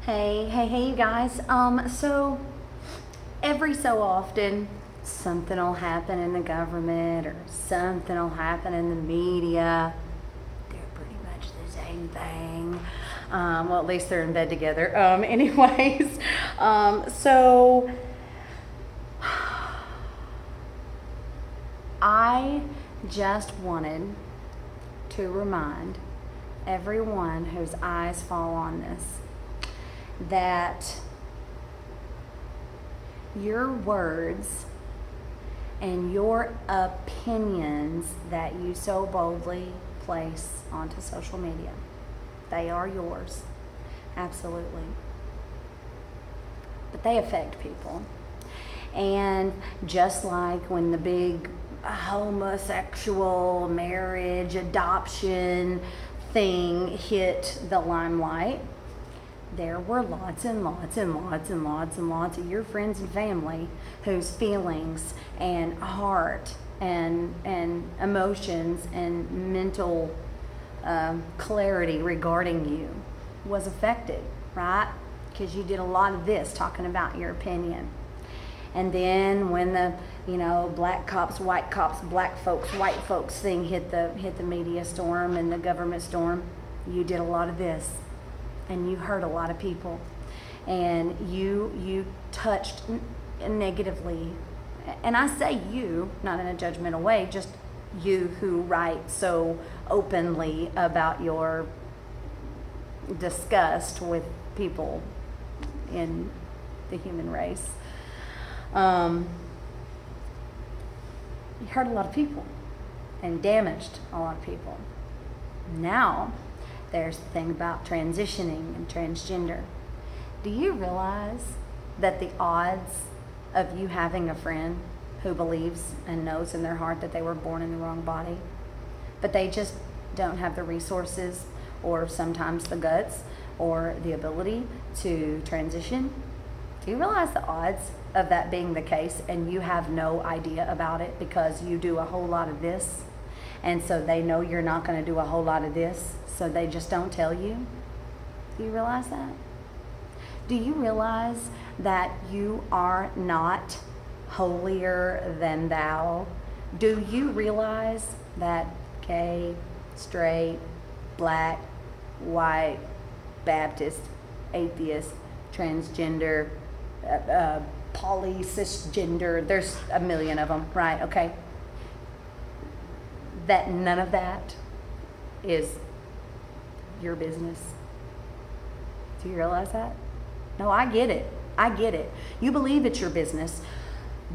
Hey, you guys. So every so often, something will happen in the government or something will happen in the media. They're pretty much the same thing. Well, at least they're in bed together. Anyways, so I just wanted to remind everyone whose eyes fall on this that your words and your opinions that you so boldly place onto social media, they are yours, absolutely. But they affect people. And just like when the big homosexual marriage adoption thing hit the limelight, there were lots and lots and lots and lots and lots of your friends and family whose feelings and heart and emotions and mental clarity regarding you was affected, right? Because you did a lot of this talking about your opinion. And then when the black cops, white cops, black folks, white folks thing hit the media storm and the government storm, you did a lot of this. And you hurt a lot of people, and you touched negatively, and I say you, not in a judgmental way, just you who write so openly about your disgust with people in the human race. You hurt a lot of people and damaged a lot of people. Now there's the thing about transitioning and transgender. Do you realize that the odds of you having a friend who believes and knows in their heart that they were born in the wrong body, but they just don't have the resources or sometimes the guts or the ability to transition? Do you realize the odds of that being the case and you have no idea about it because you do a whole lot of this? And so they know you're not going to do a whole lot of this, so they just don't tell you. Do you realize that? Do you realize that you are not holier than thou? Do you realize that gay, straight, black, white, Baptist, atheist, transgender, poly, cisgender, there's a million of them, right? Okay. That none of that is your business. Do you realize that? No, I get it. I get it. You believe it's your business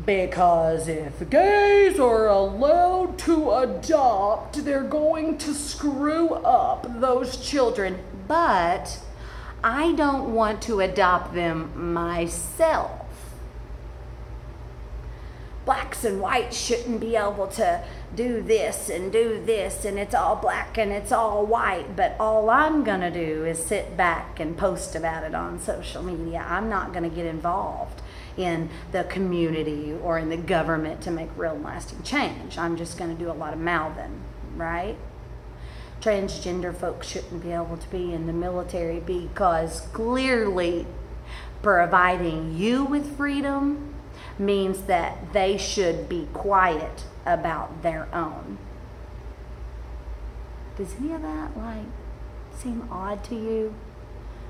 because if gays are allowed to adopt, they're going to screw up those children. But I don't want to adopt them myself. Blacks and whites shouldn't be able to do this, and it's all black and it's all white, but all I'm gonna do is sit back and post about it on social media. I'm not gonna get involved in the community or in the government to make real lasting change. I'm just gonna do a lot of mouthing, right? Transgender folks shouldn't be able to be in the military because clearly providing you with freedom means that they should be quiet about their own. Does any of that seem odd to you?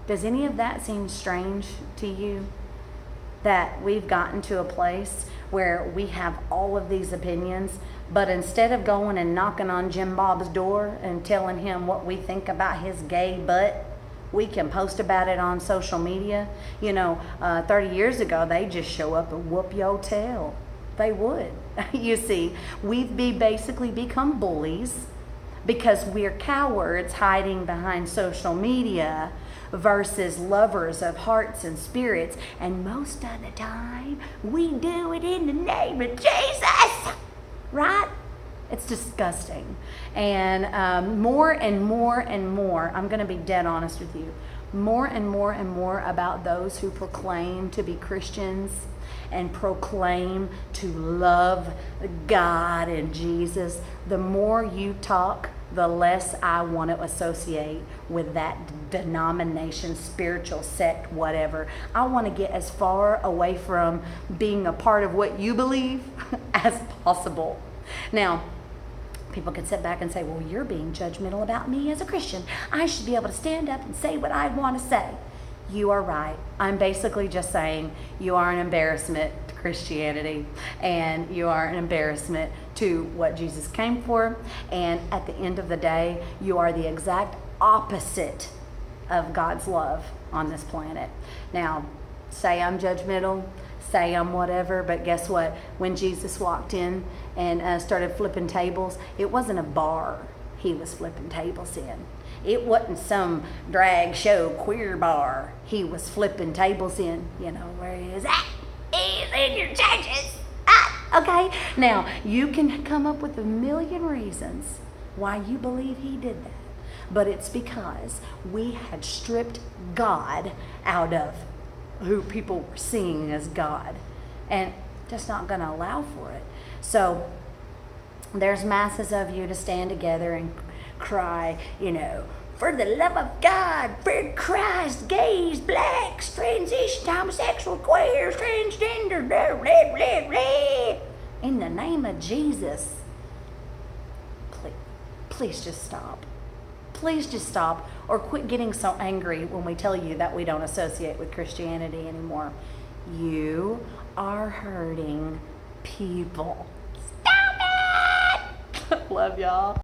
Does any of that seem strange to you? That we've gotten to a place where we have all of these opinions, but instead of going and knocking on Jim Bob's door and telling him what we think about his gay butt, we can post about it on social media. 30 years ago, they just show up and whoop your tail. They would. You see, we've basically become bullies because we're cowards hiding behind social media versus lovers of hearts and spirits. And most of the time, we do it in the name of Jesus, right? It's disgusting. And more and more and more, I'm going to be dead honest with you, more and more and more about those who proclaim to be Christians and proclaim to love God and Jesus, the more you talk the less I want to associate with that denomination, spiritual sect, whatever. I want to get as far away from being a part of what you believe as possible. Now, people could sit back and say, well, you're being judgmental about me as a Christian. I should be able to stand up and say what I want to say. You are right. I'm basically just saying you are an embarrassment to Christianity, and you are an embarrassment to what Jesus came for. And at the end of the day, you are the exact opposite of God's love on this planet. Now, say I'm judgmental, say I'm whatever, but guess what? When Jesus walked in and started flipping tables, it wasn't a bar he was flipping tables in. It wasn't some drag show queer bar he was flipping tables in, where he is, he's in your churches. Okay? Now, you can come up with a million reasons why you believe he did that, but it's because we had stripped God out of who people were seeing as God, and just not going to allow for it. So there's masses of you to stand together and cry, for the love of God, for Christ, gays, blacks, transition, homosexual, queers, transgender, blah, blah, blah, blah. In the name of Jesus, please just stop. Please just stop, or quit getting so angry when we tell you that we don't associate with Christianity anymore. You are hurting people. Stop it! Love y'all.